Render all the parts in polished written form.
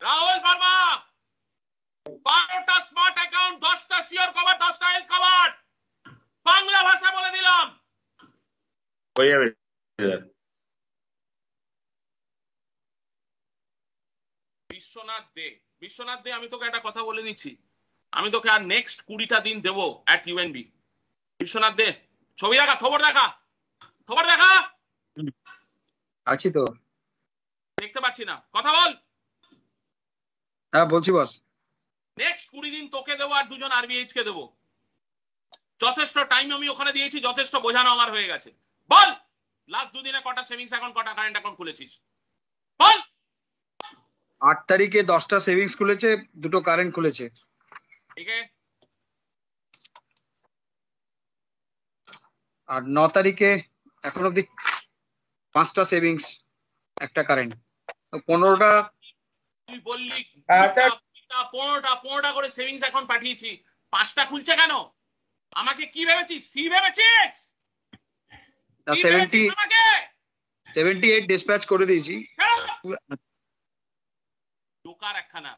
Rahul Verma 12টা smart account, 10টা sure cover, 10টা health cover, Bangla ভাষা বলে দিলাম হয়ে যাবে। বিশ্বনাথ দে আমি তোকে একটা কথা বলে নিচ্ছি, আমি তোকে আর নেক্সট 20টা দিন দেবো অ্যাট ইউএনবি। বিশ্বনাথ দে, ছবি দেখা, খবর দেখা, খবর দেখা। আছি তো। দেখতে পাচ্ছি না, কথা বল। হ্যাঁ বলছি বস। নেক্সট 20 দিন তোকে দেবো আর 2জন আরবিএইচ কে দেবো। যথেষ্ট টাইম আমি ওখানে দিয়েছি, যথেষ্ট বোঝানো আমার হয়ে গেছে। বল লাস্ট 2 দিনে কটা সেভিংস অ্যাকাউন্ট, কটা কারেন্ট অ্যাকাউন্ট খুলেছিস বল। 8 তারিখে 10টা সেভিংস খুলেছে, 2টো কারেন্ট খুলেছে। ঠিক আছে। আর 9 তারিখে এখন অব্দি 5টা সেভিংস, একটা কারেন্ট, 15টা। তুই বললি স্যার 15টা করে সেভিংস অ্যাকাউন্ট পাঠিয়েছি, 5টা খুলছে কেন? আমাকে কি ভেবেছিস, সি ভেবেছিস? 78 ডিসপ্যাচ করে দিয়েছি। দোকার একখানা।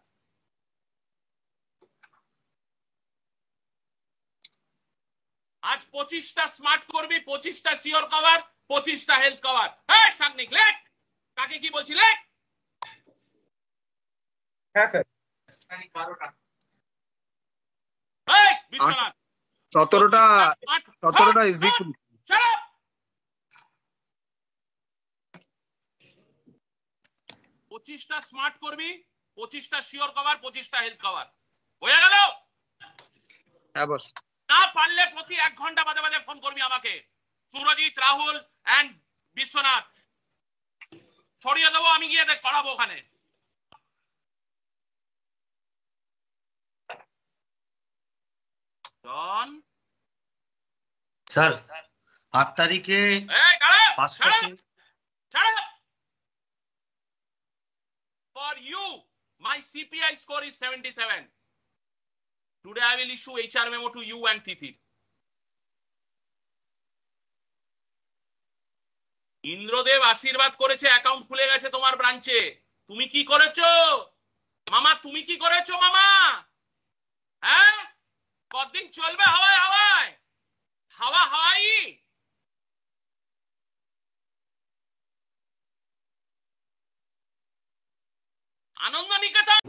আজ 25টা স্মার্ট করবি, 25টা শিওর কভার, 25টা হেলথ কভার। হ্যাঁ সামনে লেখ, কাকে কি বলছি লেখ। হ্যাঁ স্যার। বিশ্বনাথ 17টা এসবি। 25টা স্মার্ট করবি, 25টা শিওর কভার, 25টা হেলথ কভার। হয়ে গেল? হ্যাঁ বস। না পারলে প্রতি 1 ঘন্টা বাদে বাদে ফোন করবি আমাকে। সুরজিৎ, রাহুল এন্ড বিশ্বনাথ ছড়িয়ে দেবো, আমি গিয়ে করাবো ওখানে। জন স্যার 8 তারিখে 5টা For you, my CPI score is 77. Today I will issue HR memo to you and Tithi. Indradev আশীর্বাদ করেছে, অ্যাকাউন্ট খুলে গেছে তোমার ব্রাঞ্চে। তুমি কি করেছো মামা? তুমি কি করেছো মামা? হ্যাঁ, কতদিন চলবে হাওয়ায় হাওয়ায় হাওয়া হাওয়াই? आनंद निकेतन।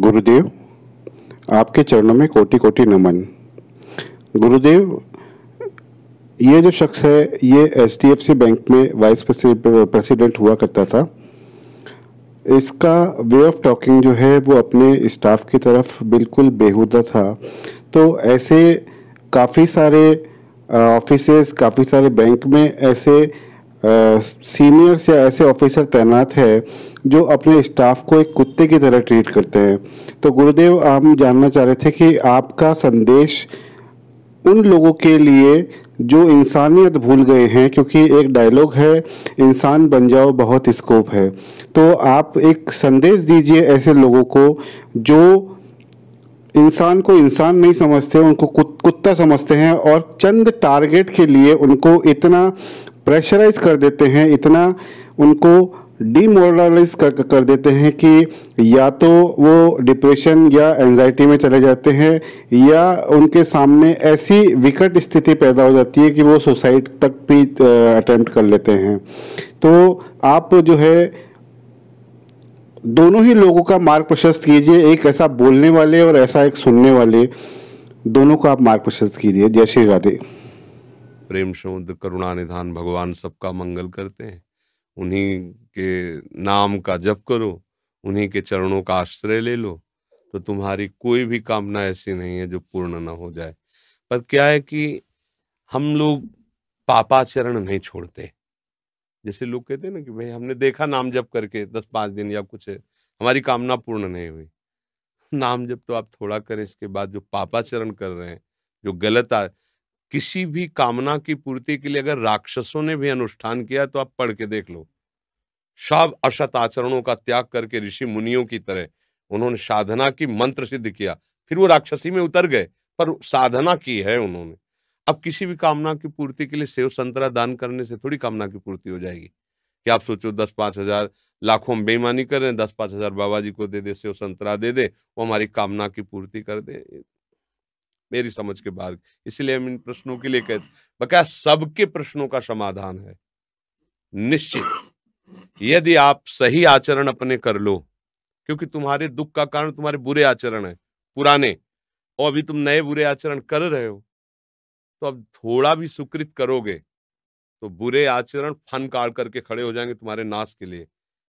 गुरुदेव आपके चरणों में कोटि कोटि नमन। गुरुदेव ये जो शख्स है ये HDFC बैंक में वाइस प्रेसिडेंट हुआ करता था। इसका वे ऑफ टॉकिंग जो है वो अपने स्टाफ की तरफ बिल्कुल बेहुदा था। तो ऐसे काफ़ी सारे ऑफिसेस, काफ़ी सारे बैंक में ऐसे सीनियर्स या ऐसे ऑफिसर तैनात है जो अपने स्टाफ को एक कुत्ते की तरह ट्रीट करते हैं। तो गुरुदेव हम जानना चाह रहे थे कि आपका संदेश उन लोगों के लिए जो इंसानियत भूल गए हैं, क्योंकि एक डायलॉग है इंसान बन जाओ बहुत स्कोप है, तो आप एक संदेश दीजिए ऐसे लोगों को जो इंसान को इंसान नहीं समझते, उनको कुत्ता समझते हैं और चंद टारगेट के लिए उनको इतना प्रेशराइज कर देते हैं, इतना उनको डीमोरलाइज कर देते हैं कि या तो वो डिप्रेशन या एंजाइटी में चले जाते हैं या उनके सामने ऐसी विकट स्थिति पैदा हो जाती है कि वो सुसाइड तक भी अटेम्प्ट कर लेते हैं। तो आप जो है दोनों ही लोगों का मार्ग प्रशस्त कीजिए, एक ऐसा बोलने वाले और ऐसा एक सुनने वाले, दोनों को आप मार्ग प्रशस्त कीजिए। जय श्री राधे। प्रेम समुद्र करुणा निधान भगवान सबका मंगल करते हैं। उन्हीं के नाम का जप करो, उन्हीं के चरणों का आश्रय ले लो, तो तुम्हारी कोई भी कामना ऐसी नहीं है जो पूर्ण ना हो जाए। पर क्या है कि हम लोग पापाचरण नहीं छोड़ते। जैसे लोग कहते हैं ना कि भाई हमने देखा नाम जप करके 10-5 दिन या कुछ हमारी कामना पूर्ण नहीं हुई। नाम जप तो आप थोड़ा करें, इसके बाद जो पापाचरण कर रहे हैं, जो गलत किसी भी कामना की पूर्ति के लिए अगर राक्षसों ने भी अनुष्ठान किया तो आप पढ़ के देख लो। सब असत आचरणों का त्याग करके ऋषि मुनियों की तरह उन्होंने साधना की, मंत्र सिद्ध किया, फिर वो राक्षसी में उतर गए पर साधना की है उन्होंने। अब किसी भी कामना की पूर्ति के लिए सेव संतरा दान करने से थोड़ी कामना की पूर्ति हो जाएगी। कि आप सोचो 10-5 हजार लाखों में बेईमानी कर रहे हैं, 10-5 हजार बाबा जी को दे दे, सेव संतरा दे दे, वो हमारी कामना की पूर्ति कर दे, मेरी समझ के बाहर। इसलिए हम इन प्रश्नों के लिए कहते, बकाया सबके प्रश्नों का समाधान है निश्चित, यदि आप सही आचरण अपने कर लो, क्योंकि तुम्हारे दुख का कारण तुम्हारे बुरे आचरण है पुराने, और अभी तुम नए बुरे आचरण कर रहे हो, तो अब थोड़ा भी सुकृत करोगे तो बुरे आचरण फन काट करके खड़े हो जाएंगे तुम्हारे नाश के लिए,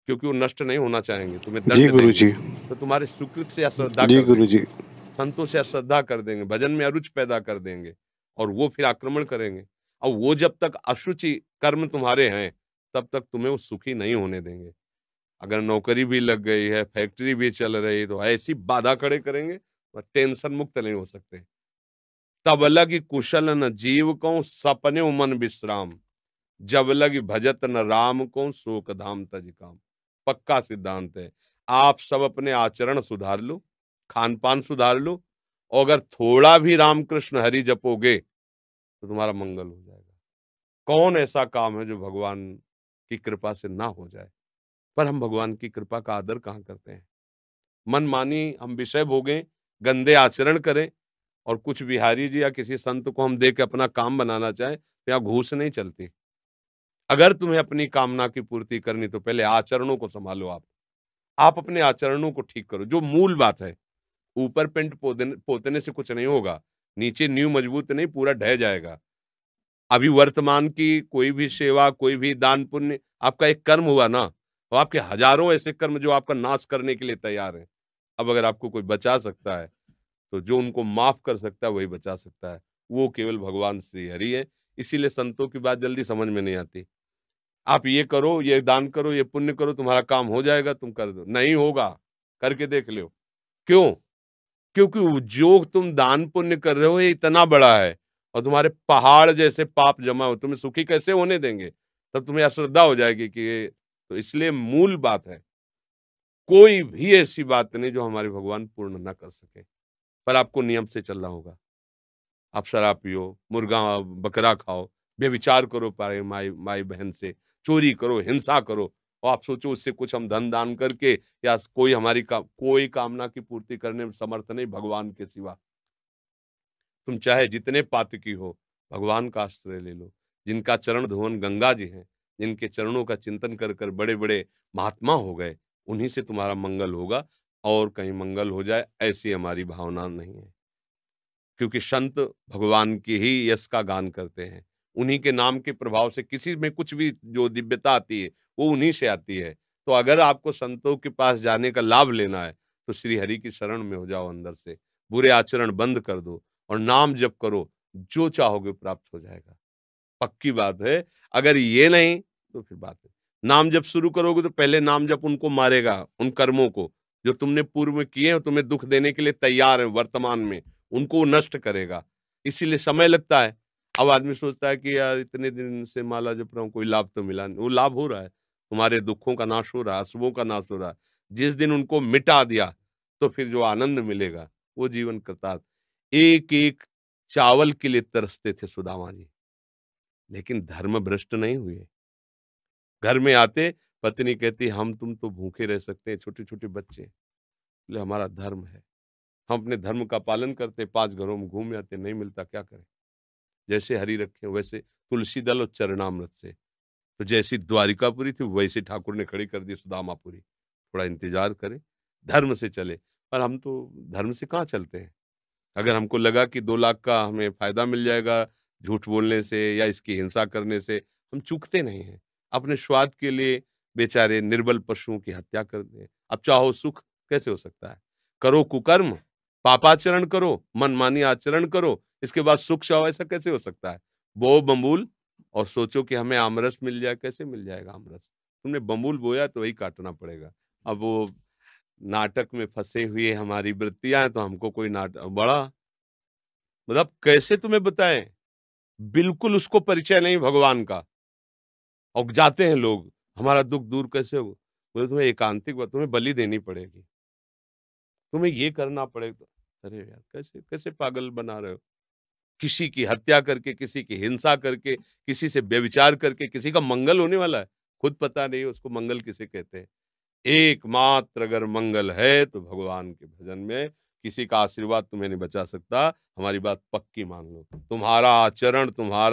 क्योंकि वो नष्ट नहीं होना चाहेंगे, तुम्हें जी दंड गुरु जी। देंगे, तो तुम्हारे सुकृत से अश्रद्धा जी कर गुरु देंगे, जी। संतों से अश्रद्धा कर देंगे, भजन में अरुचि पैदा कर देंगे, और वो फिर आक्रमण करेंगे। और वो जब तक अशुचि कर्म तुम्हारे हैं तब तक तुम्हें वो सुखी नहीं होने देंगे। अगर नौकरी भी लग गई है, फैक्ट्री भी चल रही है, तो ऐसी बाधा खड़े करेंगे और टेंशन मुक्त नहीं हो सकते। तब लगी कुशल न जीव को सपने मन विश्राम, जब लगी भजत न राम को शोक धाम तज काम। पक्का सिद्धांत है। आप सब अपने आचरण सुधार लो, खान पान सुधार लो, और अगर थोड़ा भी रामकृष्ण हरि जपोगे तो तुम्हारा मंगल हो जाएगा। कौन ऐसा काम है जो भगवान की कृपा से ना हो जाए? पर हम भगवान की कृपा का आदर कहाँ करते हैं? मनमानी हम विषय भोगें, गंदे आचरण करें, और कुछ बिहारी जी या किसी संत को हम देख के अपना काम बनाना चाहें, तो यहाँ घूस नहीं चलती। अगर तुम्हें अपनी कामना की पूर्ति करनी तो पहले आचरणों को संभालो। आप अपने आचरणों को ठीक करो, जो मूल बात है। ऊपर पेंट पोतने से कुछ नहीं होगा, नीचे नींव मजबूत नहीं, पूरा ढह जाएगा। अभी वर्तमान की कोई भी सेवा, कोई भी दान पुण्य आपका एक कर्म हुआ ना, तो आपके हजारों ऐसे कर्म जो आपका नाश करने के लिए तैयार हैं। अब अगर आपको कोई बचा सकता है तो जो उनको माफ कर सकता है वही बचा सकता है, वो केवल भगवान श्री हरि है। इसीलिए संतों की बात जल्दी समझ में नहीं आती। आप ये करो, ये दान करो, ये पुण्य करो, तुम्हारा काम हो जाएगा, तुम कर दो, नहीं होगा, करके देख लो। क्यों? क्योंकि जो तुम दान पुण्य कर रहे हो ये इतना बड़ा है, और तुम्हारे पहाड़ जैसे पाप जमा हो, तुम्हें सुखी कैसे होने देंगे? तब तुम्हें अश्रद्धा हो जाएगी कि ये, तो इसलिए मूल बात है, कोई भी ऐसी बात नहीं जो हमारे भगवान पूर्ण ना कर सके, पर आपको नियम से चलना होगा। आप शराब पियो, मुर्गा बकरा खाओ, व्यभिचार करो माई माई बहन से, चोरी करो, हिंसा करो, और आप सोचो उससे कुछ हम धन दान करके या कोई हमारी कोई कामना की पूर्ति करने में समर्थ नहीं भगवान के सिवा। तुम चाहे जितने पातकी हो, भगवान का आश्रय ले लो। जिनका चरण धुवन गंगा जी हैं, जिनके चरणों का चिंतन कर कर बड़े बड़े महात्मा हो गए, उन्हीं से तुम्हारा मंगल होगा, और कहीं मंगल हो जाए ऐसी हमारी भावना नहीं है। क्योंकि संत भगवान की ही यश का गान करते हैं, उन्हीं के नाम के प्रभाव से किसी में कुछ भी जो दिव्यता आती है वो उन्हीं से आती है। तो अगर आपको संतों के पास जाने का लाभ लेना है तो श्री हरि की शरण में हो जाओ, अंदर से बुरे आचरण बंद कर दो और नाम जप करो, जो चाहोगे प्राप्त हो जाएगा। पक्की बात है। अगर ये नहीं तो फिर बात है, नाम जप शुरू करोगे तो पहले नाम जप उनको मारेगा, उन कर्मों को जो तुमने पूर्व में किए हैं, तुम्हें दुख देने के लिए तैयार है वर्तमान में, उनको नष्ट करेगा। इसीलिए समय लगता है। अब आदमी सोचता है कि यार इतने दिन से माला जप रहा हूं, कोई लाभ तो मिला नहीं। वो लाभ हो रहा है, तुम्हारे दुखों का नाश हो रहा है, अशुभों का नाश हो रहा है। जिस दिन उनको मिटा दिया तो फिर जो आनंद मिलेगा वो जीवन कृतार्थ। एक एक चावल के लिए तरसते थे सुदामा जी, लेकिन धर्म भ्रष्ट नहीं हुए। घर में आते पत्नी कहती हम तुम तो भूखे रह सकते हैं, छोटे छोटे बच्चे, बोले हमारा धर्म है, हम अपने धर्म का पालन करते, 5 घरों में घूम आते, नहीं मिलता क्या करें। जैसे हरि रखे वैसे तुलसी दल और चरणामृत से, तो जैसी द्वारिकापुरी थी वैसे ठाकुर ने खड़ी कर दी सुदामापुरी। थोड़ा इंतजार करें, धर्म से चले। पर हम तो धर्म से कहाँ चलते हैं। अगर हमको लगा कि 2 लाख का हमें फायदा मिल जाएगा झूठ बोलने से या इसकी हिंसा करने से, हम चूकते नहीं हैं। अपने स्वाद के लिए बेचारे निर्बल पशुओं की हत्या कर दें। अब चाहो सुख कैसे हो सकता है? करो कुकर्म, पापाचरण करो, मनमानी आचरण करो, इसके बाद सुख चाहो, ऐसा कैसे हो सकता है? बो बम्बूल और सोचो कि हमें आमरस मिल जाए, कैसे मिल जाएगा आमरस? तुमने बम्बूल बोया तो वही काटना पड़ेगा। अब वो नाटक में फंसे हुए हमारी वृत्तियां हैं, तो हमको कोई नाटक बड़ा, मतलब कैसे तुम्हें बताएं, बिल्कुल उसको परिचय नहीं भगवान का। और जाते हैं लोग, हमारा दुख दूर कैसे हो? बोले तुम्हें एकांतिक, तुम्हें बलि देनी पड़ेगी, तुम्हें ये करना पड़ेगा। अरे यार कैसे कैसे पागल बना रहे हो? किसी की हत्या करके, किसी की हिंसा करके, किसी से व्यभिचार करके किसी का मंगल होने वाला है? खुद पता नहीं उसको मंगल किसे कहते हैं। एकमात्र अगर मंगल है तो भगवान के भजन में। किसी का आशीर्वाद तुम्हें नहीं बचा सकता, हमारी बात पक्की मान लो। तुम्हारा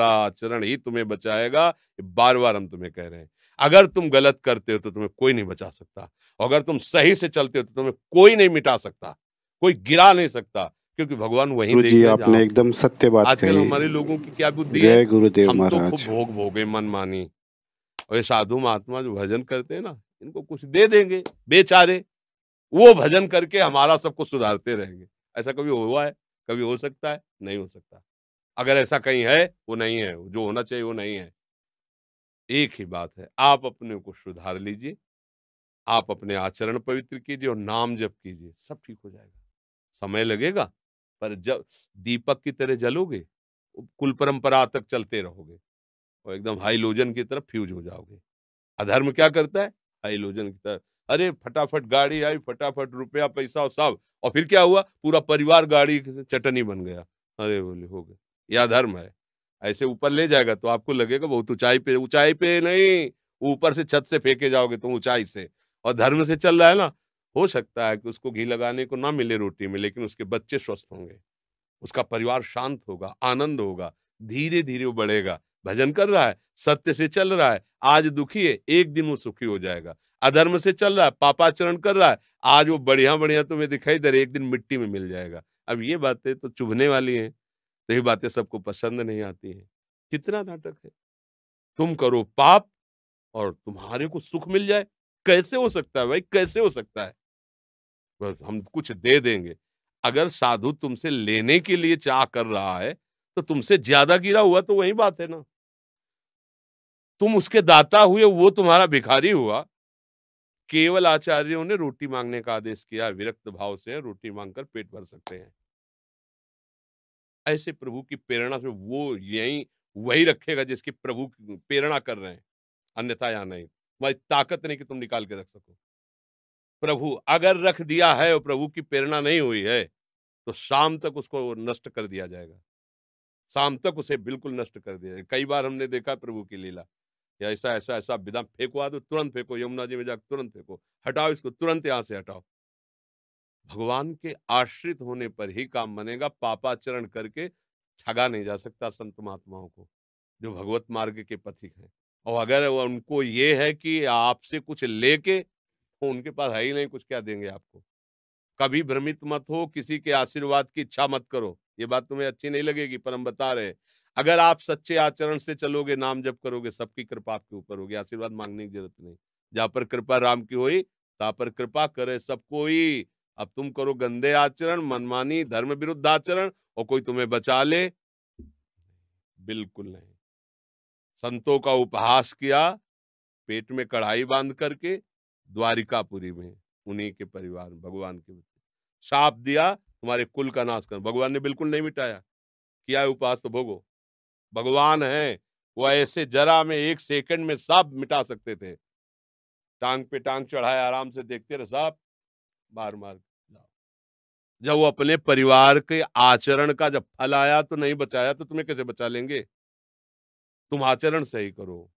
आचरण ही तुम्हें बचाएगा, बार बार हम तुम्हें कह रहे हैं। अगर तुम गलत करते हो तो तुम्हें कोई नहीं बचा सकता, और अगर तुम सही से चलते हो तो तुम्हें कोई नहीं मिटा सकता, कोई गिरा नहीं सकता, क्योंकि भगवान वहीं गुरु जी, देख आपने एकदम सत्य बात कही। आजकल हमारे लोगों की क्या बुद्धि है, जय गुरुदेव हम तो महाराज। खूब भोग भोगे मन मानी, और ये साधु महात्मा जो भजन करते हैं ना, इनको कुछ दे देंगे बेचारे, वो भजन करके हमारा सब कुछ सुधारते रहेंगे। ऐसा कभी हुआ है? कभी हो सकता है? नहीं हो सकता। अगर ऐसा कहीं है, वो नहीं है, जो होना चाहिए वो नहीं है। एक ही बात है, आप अपने को सुधार लीजिए, आप अपने आचरण पवित्र कीजिए और नाम जप कीजिए, सब ठीक हो जाएगा। समय लगेगा, पर जब दीपक की तरह जलोगे, कुल परंपरा तक चलते रहोगे और एकदम हाइलोजन की तरफ फ्यूज हो जाओगे। अधर्म क्या करता है? हाइलोजन की तरह, अरे फटाफट गाड़ी आई, फटाफट रुपया पैसा और सब, और फिर क्या हुआ? पूरा परिवार गाड़ी की चटनी बन गया। अरे बोले हो गया, यह अधर्म है। ऐसे ऊपर ले जाएगा तो आपको लगेगा बहुत ऊंचाई पे नहीं, ऊपर से छत से फेंके जाओगे तुम ऊंचाई से। और धर्म से चल रहा है ना, हो सकता है कि उसको घी लगाने को ना मिले रोटी में, लेकिन उसके बच्चे स्वस्थ होंगे, उसका परिवार शांत होगा, आनंद होगा, धीरे धीरे वो बढ़ेगा। भजन कर रहा है, सत्य से चल रहा है, आज दुखी है, एक दिन वो सुखी हो जाएगा। अधर्म से चल रहा है, पापाचरण कर रहा है, आज वो बढ़िया बढ़िया तुम्हें दिखाई दे रहा है, एक दिन मिट्टी में मिल जाएगा। अब ये बातें तो चुभने वाली हैं, तो ये बातें सबको पसंद नहीं आती हैं। कितना नाटक है, तुम करो पाप और तुम्हारे को सुख मिल जाए, कैसे हो सकता है भाई, कैसे हो सकता है? बस हम कुछ दे देंगे। अगर साधु तुमसे लेने के लिए चाह कर रहा है तो तुमसे ज्यादा गिरा हुआ तो वही बात है ना। तुम उसके दाता हुए, वो तुम्हारा भिखारी हुआ। केवल आचार्यों ने रोटी मांगने का आदेश किया, विरक्त भाव से रोटी मांगकर पेट भर सकते हैं। ऐसे प्रभु की प्रेरणा से वो यही वही रखेगा जिसकी प्रभु प्रेरणा कर रहे हैं, अन्यथा या नहीं। वही ताकत नहीं कि तुम निकाल के रख सको। प्रभु अगर रख दिया है और प्रभु की प्रेरणा नहीं हुई है तो शाम तक उसको नष्ट कर दिया जाएगा, शाम तक उसे बिल्कुल नष्ट कर दिया जाएगा। कई बार हमने देखा प्रभु की लीला, या ऐसा ऐसा ऐसा विधा फेंकवा दो, तुरंत फेंको, यमुना जी में जाकर तुरंत फेंको, हटाओ इसको, तुरंत यहाँ से हटाओ। भगवान के आश्रित होने पर ही काम बनेगा, पापाचरण करके ठगा नहीं जा सकता संत महात्माओं को, जो भगवत मार्ग के पथिक हैं। और अगर उनको ये है कि आपसे कुछ लेके, तो उनके पास है ही नहीं कुछ, क्या देंगे आपको। कभी भ्रमित मत हो, किसी के आशीर्वाद की इच्छा मत करो। ये बात तुम्हें अच्छी नहीं लगेगी, पर हम बता रहे हैं, अगर आप सच्चे आचरण से चलोगे, नाम जप करोगे, सबकी कृपा आपके ऊपर होगी, आशीर्वाद मांगने की जरूरत नहीं। जहां पर कृपा राम की हुई, तहां पर कृपा करे सब कोई। अब तुम करो गंदे आचरण, मनमानी, धर्म विरुद्ध आचरण, और कोई तुम्हें बचा ले? बिल्कुल नहीं। संतों का उपहास किया, पेट में कढ़ाई बांध करके द्वारिकापुरी में, उन्हीं के परिवार में भगवान के शाप दिया, तुम्हारे कुल का नाश कर। भगवान ने बिल्कुल नहीं मिटाया, किया है उपहास तो भोगो। भगवान है, वो ऐसे जरा में 1 सेकंड में सब मिटा सकते थे। टांग पे टांग चढ़ाए, आराम से देखते रहे, सब मार मार जाओ। जब वो अपने परिवार के आचरण का जब फल आया तो नहीं बचाया, तो तुम्हें कैसे बचा लेंगे? तुम आचरण सही करो,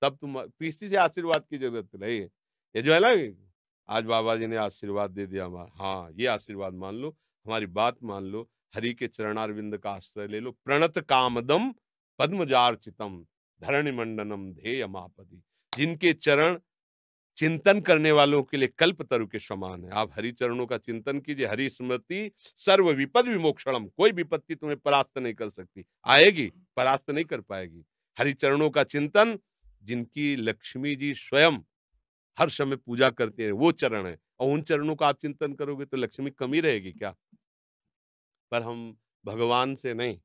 तब तुम, किसी से आशीर्वाद की जरूरत नहीं है। ये जो है ना, आज बाबा जी ने आशीर्वाद दे दिया हमारा, हाँ ये आशीर्वाद मान लो, हमारी बात मान लो, हरि के चरणारविंद का आश्रय ले लो। प्रणत कामदम पद्मजार्चितम धरणि मंडनम ध्येय मापदी। जिनके चरण चिंतन करने वालों के लिए कल्प तरु के समान है। आप हरि चरणों का चिंतन कीजिए, हरि स्मृति सर्व विपद विमोक्षणम। कोई विपत्ति तुम्हें परास्त नहीं कर सकती, आएगी परास्त नहीं कर पाएगी। हरि चरणों का चिंतन, जिनकी लक्ष्मी जी स्वयं हर समय पूजा करते हैं, वो चरण है, और उन चरणों का आप चिंतन करोगे तो लक्ष्मी कमी रहेगी क्या? पर हम भगवान से नहीं,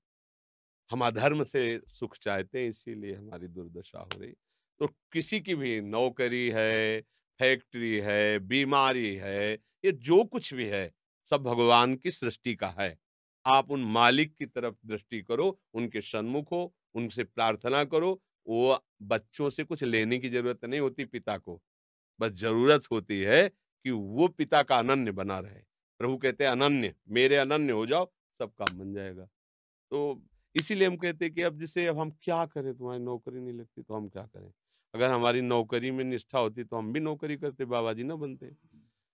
हम अधर्म से सुख चाहते हैं, इसीलिए हमारी दुर्दशा हो रही। तो किसी की भी नौकरी है, फैक्ट्री है, बीमारी है, ये जो कुछ भी है, सब भगवान की सृष्टि का है। आप उन मालिक की तरफ दृष्टि करो, उनके सन्मुख हो, उनसे प्रार्थना करो। वो बच्चों से कुछ लेने की जरूरत नहीं होती पिता को, बस जरूरत होती है कि वो पिता का अनन्य बना रहे। प्रभु कहते हैं अनन्य, मेरे अनन्य हो जाओ, सब काम बन जाएगा। तो इसीलिए हम कहते हैं कि अब हम क्या करें, तुम्हारी नौकरी नहीं लगती तो हम क्या करें? अगर हमारी नौकरी में निष्ठा होती तो हम भी नौकरी करते, बाबा जी ना बनते।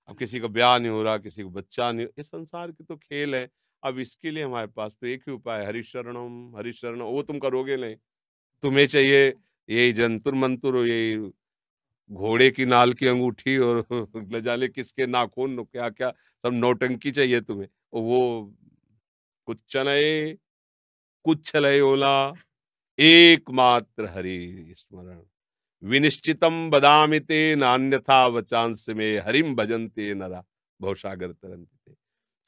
अब किसी का ब्याह नहीं हो रहा, किसी को बच्चा नहीं, ये संसार के तो खेल है। अब इसके लिए हमारे पास तो एक ही उपाय है, हरिशरणम हरिशरणम। वो तुम करोगे नहीं, तुम्हें चाहिए यही जंतुर मंतुर, यही घोड़े की नाल की अंगूठी और न जाने किसके नाखून, क्या क्या सब नौटंकी चाहिए तुम्हें। वो कुछ चलय कुछ चलय ओला, एकमात्र हरि स्मरण। विनिश्चितम बदामि ते नान्यथा वचांस में, हरिम भजन्ते नरा भवसागर तरन्ते।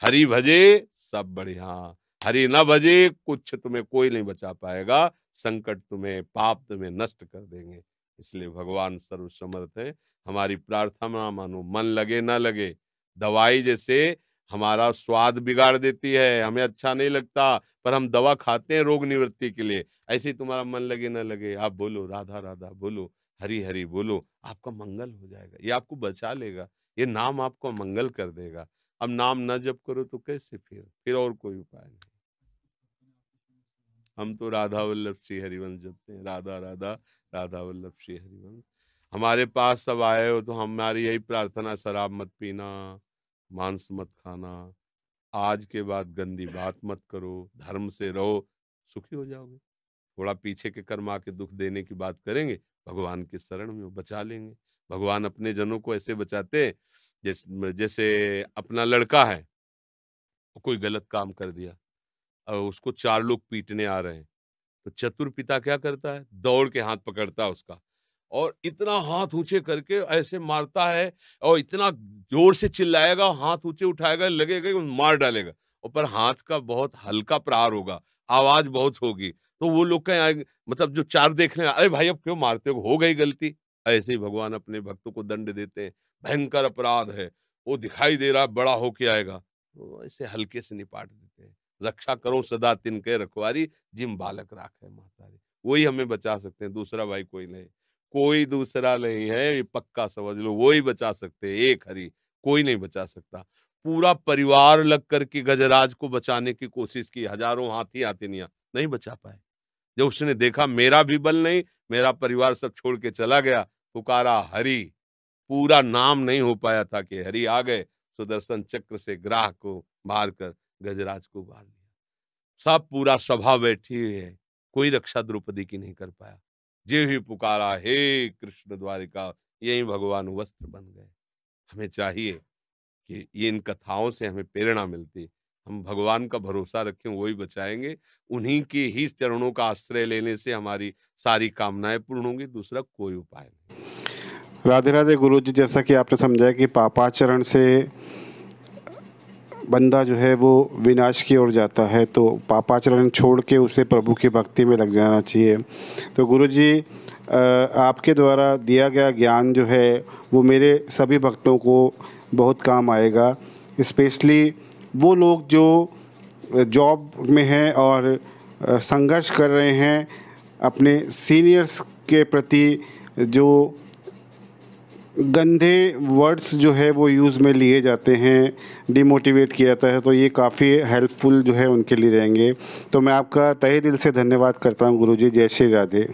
हरि भजे सब बढ़िया, हरि न भजे कुछ तुम्हें कोई नहीं बचा पाएगा। संकट तुम्हें, पाप तुम्हें नष्ट कर देंगे। इसलिए भगवान सर्वसमर्थ है। हमारी प्रार्थना मानो, मन लगे ना लगे। दवाई जैसे हमारा स्वाद बिगाड़ देती है, हमें अच्छा नहीं लगता, पर हम दवा खाते हैं रोग निवृत्ति के लिए। ऐसे ही तुम्हारा मन लगे ना लगे, आप बोलो राधा राधा, बोलो हरि हरि, बोलो, आपका मंगल हो जाएगा। ये आपको बचा लेगा, ये नाम आपको मंगल कर देगा। अब नाम न जप करो तो कैसे, फिर और कोई उपाय नहीं। हम तो राधा वल्लभ श्री हरिवंश जपते हैं, राधा राधा राधा वल्लभ श्री हरिवंश। हमारे पास सब आए हो तो हमारी यही प्रार्थना, शराब मत पीना, मांस मत खाना, आज के बाद गंदी बात मत करो, धर्म से रहो, सुखी हो जाओगे। थोड़ा पीछे के कर्म आके दुख देने की बात करेंगे, भगवान के शरण में बचा लेंगे। भगवान अपने जनों को ऐसे बचाते जैसे अपना लड़का है, कोई गलत काम कर दिया और उसको 4 लोग पीटने आ रहे हैं, तो चतुर पिता क्या करता है, दौड़ के हाथ पकड़ता है उसका और इतना हाथ ऊंचे करके ऐसे मारता है, और इतना जोर से चिल्लाएगा, हाथ ऊंचे उठाएगा, लगेगा कि मार डालेगा, और पर हाथ का बहुत हल्का प्रहार होगा, आवाज बहुत होगी। तो वो लोग कहें, मतलब जो 4 देख रहे हैं, अरे भाई अब क्यों मारते हो गई गलती। ऐसे ही भगवान अपने भक्तों को दंड देते हैं। भयंकर अपराध है, वो दिखाई दे रहा है बड़ा होके आएगा, तो ऐसे हल्के से निपाट देते हैं। रक्षा करो सदा तिनके रखवारी, जिम बालक राखे मातारी। वही हमें बचा सकते हैं, दूसरा भाई कोई नहीं, कोई दूसरा नहीं है, ये पक्का समझ लो। वही बचा सकते हैं, एक हरि, कोई नहीं बचा सकता। पूरा परिवार लग करके गजराज को बचाने की कोशिश की, हजारों हाथी हाथिनियां, नहीं बचा पाए। जब उसने देखा मेरा भी बल नहीं, मेरा परिवार सब छोड़ के चला गया, पुकारा हरि, पूरा नाम नहीं हो पाया था कि हरि आ गए, सुदर्शन चक्र से ग्राह को मार कर गजराज को मार लिया। सब पूरा सभा बैठी हुई है, कोई रक्षा द्रौपदी की नहीं कर पाया। जे ही पुकारा हे कृष्ण द्वारिका, यही भगवान वस्त्र बन गए। हमें चाहिए कि ये इन कथाओं से हमें प्रेरणा मिलती, हम भगवान का भरोसा रखें, वही बचाएंगे। उन्हीं के ही चरणों का आश्रय लेने से हमारी सारी कामनाएं पूर्ण होंगी, दूसरा कोई उपाय नहीं। राधे राधे गुरु जी, जैसा कि आपने समझाया कि पापाचरण से बंदा जो है वो विनाश की ओर जाता है, तो पापाचरण छोड़ के उसे प्रभु की भक्ति में लग जाना चाहिए। तो गुरु जी, आपके द्वारा दिया गया ज्ञान जो है वो मेरे सभी भक्तों को बहुत काम आएगा, स्पेशली वो लोग जो जॉब में हैं और संघर्ष कर रहे हैं अपने सीनियर्स के प्रति, जो गंदे वर्ड्स जो है वो यूज़ में लिए जाते हैं, डिमोटिवेट किया जाता है, तो ये काफ़ी हेल्पफुल जो है उनके लिए रहेंगे। तो मैं आपका तहे दिल से धन्यवाद करता हूँ गुरुजी। जय श्री राधे।